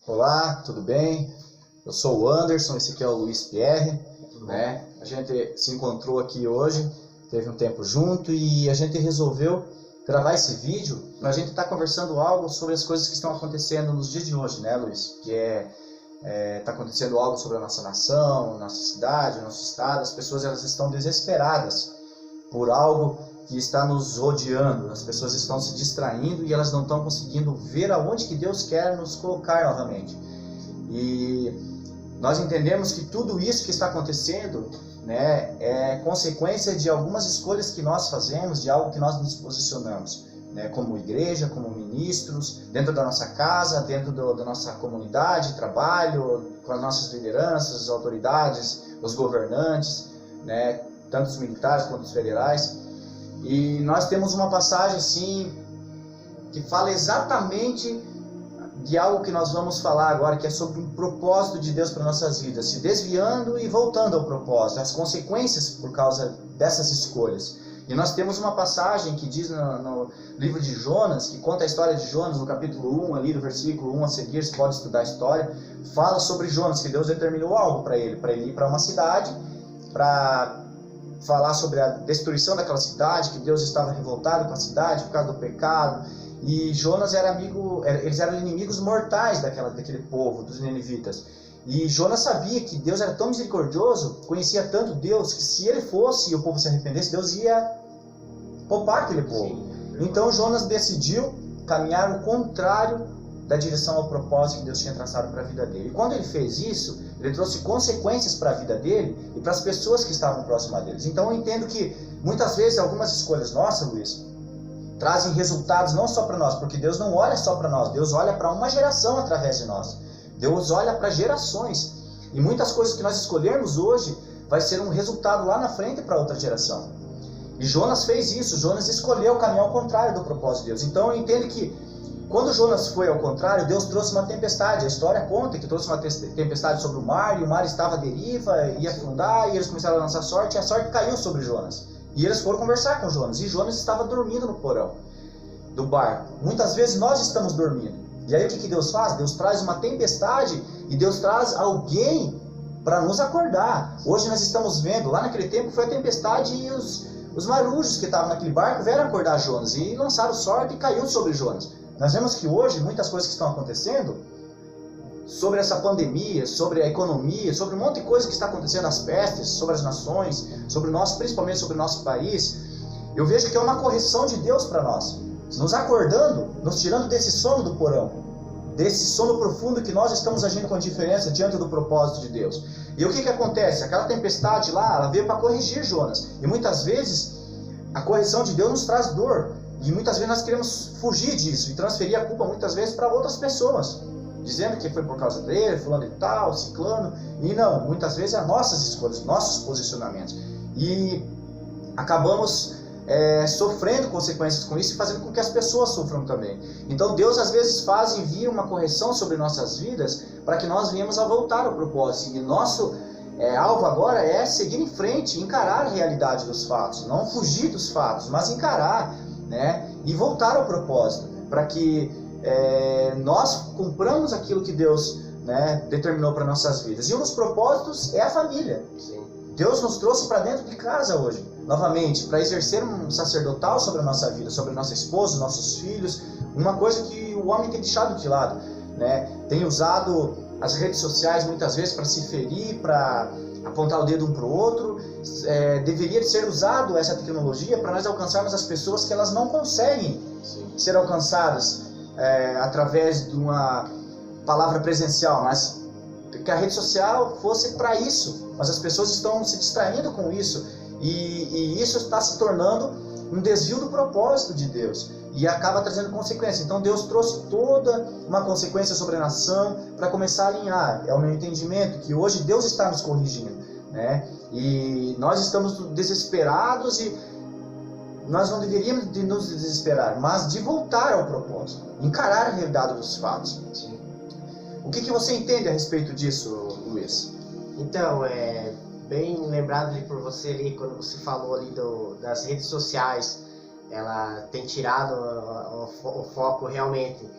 Olá, tudo bem? Eu sou o Anderson, esse aqui é o Luiz Pierre, né? A gente se encontrou aqui hoje, teve um tempo junto e a gente resolveu gravar esse vídeo para a gente estar conversando algo sobre as coisas que estão acontecendo nos dias de hoje, né, Luiz? Que está acontecendo algo sobre a nossa nação, nossa cidade, nosso estado. As pessoas elas estão desesperadas por algo que está nos rodeando. As pessoas estão se distraindo e elas não estão conseguindo ver aonde que Deus quer nos colocar novamente. E nós entendemos que tudo isso que está acontecendo, né, é consequência de algumas escolhas que nós fazemos, de algo que nós nos posicionamos, né, como igreja, como ministros, dentro da nossa casa, dentro da nossa comunidade, trabalho, com as nossas lideranças, as autoridades, os governantes, né, tanto os militares quanto os federais. E nós temos uma passagem assim que fala exatamente de algo que nós vamos falar agora, que é sobre o propósito de Deus para nossas vidas, se desviando e voltando ao propósito, as consequências por causa dessas escolhas. E nós temos uma passagem que diz no livro de Jonas, que conta a história de Jonas, no capítulo 1, ali do versículo 1 a seguir, você pode estudar a história, fala sobre Jonas, que Deus determinou algo para ele ir para uma cidade, para falar sobre a destruição daquela cidade, que Deus estava revoltado com a cidade por causa do pecado. E Jonas era eles eram inimigos mortais daquele povo, dos ninivitas. E Jonas sabia que Deus era tão misericordioso, conhecia tanto Deus, que se ele fosse e o povo se arrependesse, Deus ia poupar aquele povo. Sim. Então Jonas decidiu caminhar o contrário da direção ao propósito que Deus tinha traçado para a vida dele. E quando ele fez isso, ele trouxe consequências para a vida dele e para as pessoas que estavam próximas deles. Então eu entendo que muitas vezes algumas escolhas nossas, Luiz, trazem resultados não só para nós, porque Deus não olha só para nós, Deus olha para uma geração através de nós. Deus olha para gerações. E muitas coisas que nós escolhermos hoje vai ser um resultado lá na frente para outra geração. E Jonas fez isso, Jonas escolheu caminhar ao contrário do propósito de Deus. Então eu entendo que quando Jonas foi ao contrário, Deus trouxe uma tempestade. A história conta que trouxe uma tempestade sobre o mar, e o mar estava à deriva, ia afundar, e eles começaram a lançar sorte, e a sorte caiu sobre Jonas. E eles foram conversar com Jonas, e Jonas estava dormindo no porão do barco. Muitas vezes nós estamos dormindo. E aí o que Deus faz? Deus traz uma tempestade, e Deus traz alguém para nos acordar. Hoje nós estamos vendo, lá naquele tempo foi a tempestade, e os marujos que estavam naquele barco vieram acordar Jonas, e lançaram sorte, e caiu sobre Jonas. Nós vemos que hoje muitas coisas que estão acontecendo sobre essa pandemia, sobre a economia, sobre um monte de coisa que está acontecendo, as pestes, sobre as nações, sobre nós, principalmente sobre o nosso país, eu vejo que é uma correção de Deus para nós, nos acordando, nos tirando desse sono do porão, desse sono profundo que nós estamos agindo com diferença diante do propósito de Deus. E o que acontece? Aquela tempestade lá, ela veio para corrigir Jonas, e muitas vezes a correção de Deus nos traz dor. E muitas vezes nós queremos fugir disso e transferir a culpa muitas vezes para outras pessoas, dizendo que foi por causa dele, fulano e tal, ciclano. E não, muitas vezes é nossas escolhas, nossos posicionamentos. E acabamos sofrendo consequências com isso e fazendo com que as pessoas sofram também. Então Deus às vezes envia uma correção sobre nossas vidas para que nós venhamos a voltar ao propósito. E nosso alvo agora é seguir em frente, encarar a realidade dos fatos, não fugir dos fatos, mas encarar, né, e voltar ao propósito, para que nós cumpramos aquilo que Deus, né, determinou para nossas vidas. E um dos propósitos é a família. Sim. Deus nos trouxe para dentro de casa hoje, novamente, para exercer um sacerdotal sobre a nossa vida, sobre a nossa esposa, nossos filhos, uma coisa que o homem tem deixado de lado, né? Tem usado as redes sociais muitas vezes para se ferir, para apontar o dedo um para o outro. Deveria ser usado essa tecnologia para nós alcançarmos as pessoas que elas não conseguem ser alcançadas através de uma palavra presencial, mas que a rede social fosse para isso. Mas as pessoas estão se distraindo com isso, e isso está se tornando um desvio do propósito de Deus e acaba trazendo consequências. Então Deus trouxe toda uma consequência sobre a nação para começar a alinhar. É o meu entendimento que hoje Deus está nos corrigindo, né? E nós estamos desesperados, e nós não deveríamos de nos desesperar, mas de voltar ao propósito, encarar a realidade dos fatos. Sim. O que você entende a respeito disso, Luiz? Então, bem lembrado ali por você ali, quando você falou ali das redes sociais, ela tem tirado o foco realmente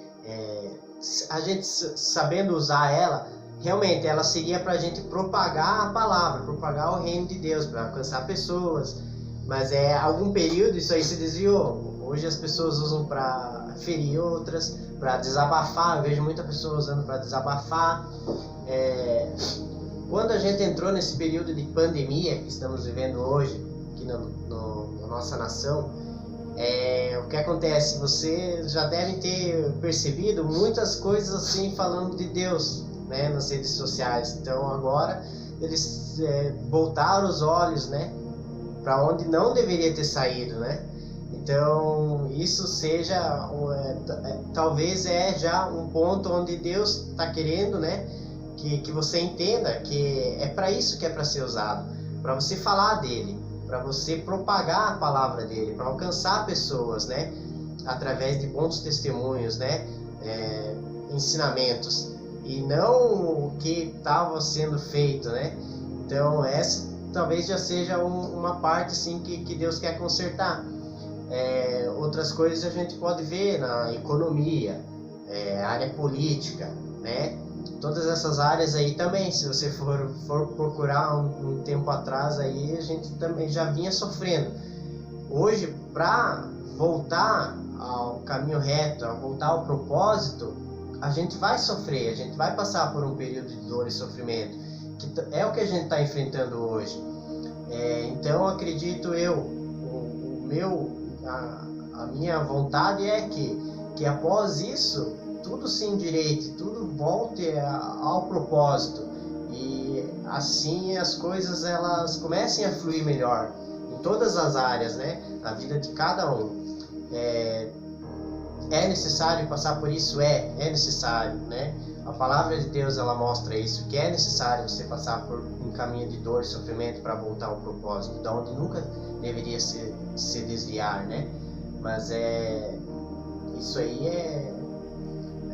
a gente sabendo usar ela, realmente ela seria para a gente propagar a palavra, propagar o reino de Deus, para alcançar pessoas. Mas algum período isso aí se desviou. Hoje as pessoas usam para ferir outras, para desabafar. Eu vejo muitas pessoas usando para desabafar. Quando a gente entrou nesse período de pandemia que estamos vivendo hoje aqui na nossa nação, o que acontece? Você já deve ter percebido muitas coisas assim falando de Deus, né, nas redes sociais. Então agora eles voltaram os olhos, né, para onde não deveria ter saído, né? Então isso seja talvez já um ponto onde Deus está querendo, né, que você entenda que é para isso que é para ser usado, para você falar dele, para você propagar a palavra dele, para alcançar pessoas, né, através de bons testemunhos, né, ensinamentos, e não o que estava sendo feito, né? Então essa talvez já seja uma parte assim que Deus quer consertar. Outras coisas a gente pode ver na economia, área política, né? Todas essas áreas aí também, se você for procurar um tempo atrás aí, a gente também já vinha sofrendo. Hoje, para voltar ao caminho reto, a voltar ao propósito, a gente vai sofrer, a gente vai passar por um período de dor e sofrimento, que é o que a gente está enfrentando hoje. Então, acredito eu, a minha vontade é que após isso, tudo se endireite, tudo volte ao propósito, e assim as coisas elas comecem a fluir melhor em todas as áreas, né, na vida de cada um. É necessário passar por isso? É necessário, né? A palavra de Deus ela mostra isso, que é necessário você passar por um caminho de dor e sofrimento para voltar ao propósito, da onde nunca deveria se desviar, né? Mas isso aí é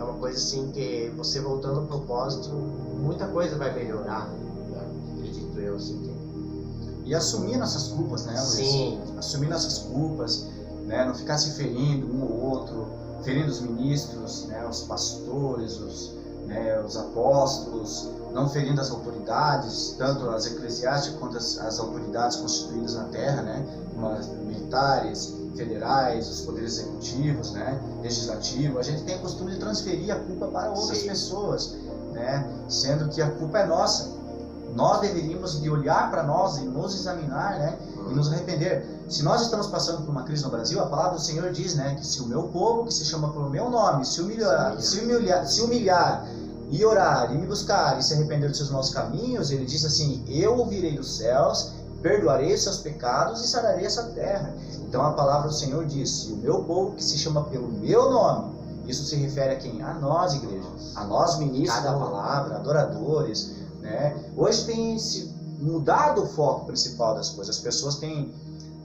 uma coisa assim que você voltando ao propósito, muita coisa vai melhorar, acredito eu, assim. E assumir nossas culpas, né, Luiz? Sim. Assumir nossas culpas, né? Não ficar se ferindo um ou outro, ferindo os ministros, né? Os pastores, os apóstolos, não ferindo as autoridades, tanto as eclesiásticas quanto as autoridades constituídas na terra, né? As militares, federais, os poderes executivos, né? Legislativo. A gente tem o costume de transferir a culpa para outras pessoas, né? Sendo que a culpa é nossa. Nós deveríamos de olhar para nós e nos examinar, né? E nos arrepender. Se nós estamos passando por uma crise no Brasil, a palavra do Senhor diz, né, que se o meu povo, que se chama pelo meu nome, se humilhar e orar e me buscar e se arrepender dos seus maus caminhos, ele diz assim: eu ouvirei dos céus, perdoarei os seus pecados e sararei essa terra. Então a palavra do Senhor diz: se o meu povo, que se chama pelo meu nome, isso se refere a quem? A nós, igreja, a nós, ministros da palavra, adoradores, né? Hoje tem se mudado o foco principal das coisas. As pessoas têm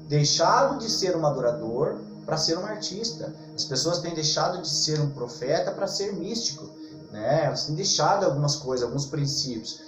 deixado de ser um adorador para ser um artista. As pessoas têm deixado de ser um profeta para ser místico, né? Elas têm deixado algumas coisas, alguns princípios,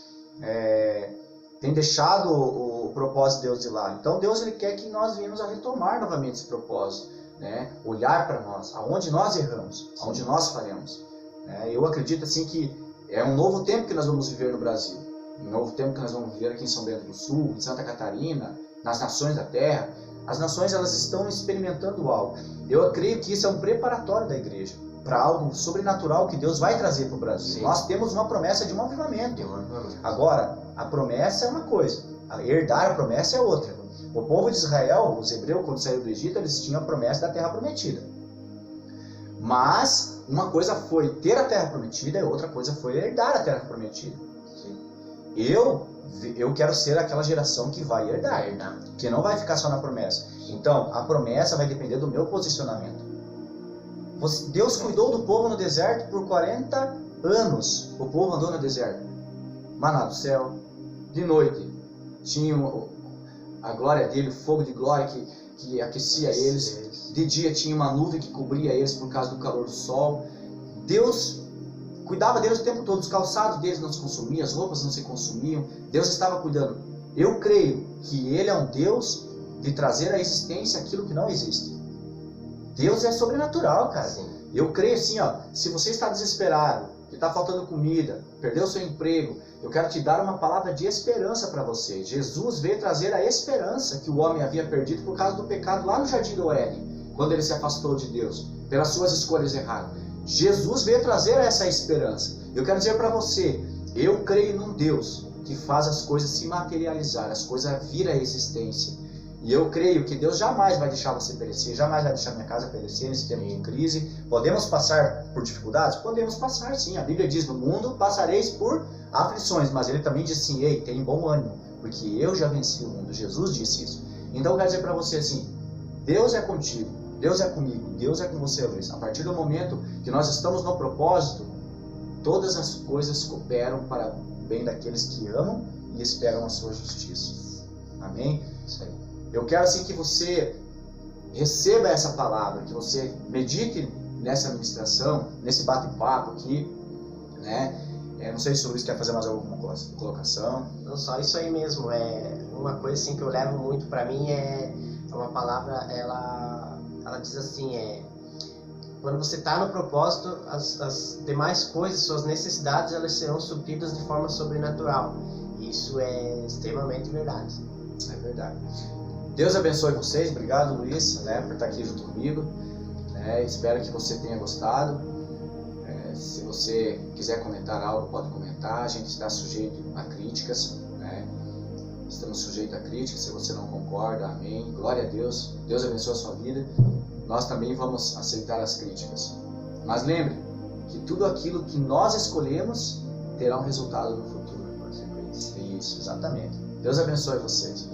têm deixado o propósito de Deus de lado. Então Deus ele quer que nós venhamos a retomar novamente esse propósito, né? Olhar para nós, aonde nós erramos, aonde nós falhamos, né? Eu acredito assim que é um novo tempo que nós vamos viver no Brasil, um novo tempo que nós vamos viver aqui em São Bento do Sul, em Santa Catarina, nas nações da terra. As nações elas estão experimentando algo. Eu creio que isso é um preparatório da igreja para algo sobrenatural que Deus vai trazer para o Brasil. Sim. Nós temos uma promessa de um avivamento. Agora, a promessa é uma coisa, herdar a promessa é outra. O povo de Israel, os hebreus, quando saíram do Egito, eles tinham a promessa da terra prometida. Mas uma coisa foi ter a terra prometida e outra coisa foi herdar a terra prometida. Eu quero ser aquela geração que vai herdar, que não vai ficar só na promessa. Então, a promessa vai depender do meu posicionamento. Deus cuidou do povo no deserto por 40 anos. O povo andou no deserto. Maná do céu. De noite tinha a glória dele, o fogo de glória que aquecia eles. De dia tinha uma nuvem que cobria eles por causa do calor do sol. Deus cuidava deles o tempo todo. Os calçados deles não se consumiam, as roupas não se consumiam. Deus estava cuidando. Eu creio que Ele é um Deus de trazer à existência aquilo que não existe. Deus é sobrenatural, cara. Sim. Eu creio assim, ó, se você está desesperado, que está faltando comida, perdeu seu emprego, eu quero te dar uma palavra de esperança para você. Jesus veio trazer a esperança que o homem havia perdido por causa do pecado lá no Jardim do Éden, quando ele se afastou de Deus, pelas suas escolhas erradas. Jesus veio trazer essa esperança. Eu quero dizer para você, eu creio num Deus que faz as coisas se materializar, as coisas vir à existência. E eu creio que Deus jamais vai deixar você perecer, jamais vai deixar minha casa perecer nesse tempo de crise. Podemos passar por dificuldades? Podemos passar, sim. A Bíblia diz, no mundo passareis por aflições, mas ele também diz assim, ei, tem bom ânimo, porque eu já venci o mundo. Jesus disse isso. Então eu quero dizer para você assim, Deus é contigo, Deus é comigo, Deus é com você, Luiz. A partir do momento que nós estamos no propósito, todas as coisas cooperam para o bem daqueles que amam e esperam a sua justiça. Amém? Isso aí. Eu quero assim que você receba essa palavra, que você medite nessa ministração, nesse bate-papo aqui, né? Não sei se o Luiz quer fazer mais alguma colocação. Não, só isso aí mesmo. Uma coisa assim que eu levo muito para mim é uma palavra, ela diz assim, quando você está no propósito, as demais coisas, suas necessidades, elas serão supridas de forma sobrenatural. Isso é extremamente verdade. É verdade. Deus abençoe vocês. Obrigado, Luiz, por estar aqui junto comigo. Espero que você tenha gostado. Se você quiser comentar algo, pode comentar. A gente está sujeito a críticas. Estamos sujeitos a críticas. Se você não concorda, amém. Glória a Deus. Deus abençoe a sua vida. Nós também vamos aceitar as críticas. Mas lembre que tudo aquilo que nós escolhemos terá um resultado no futuro. Isso, exatamente. Deus abençoe vocês.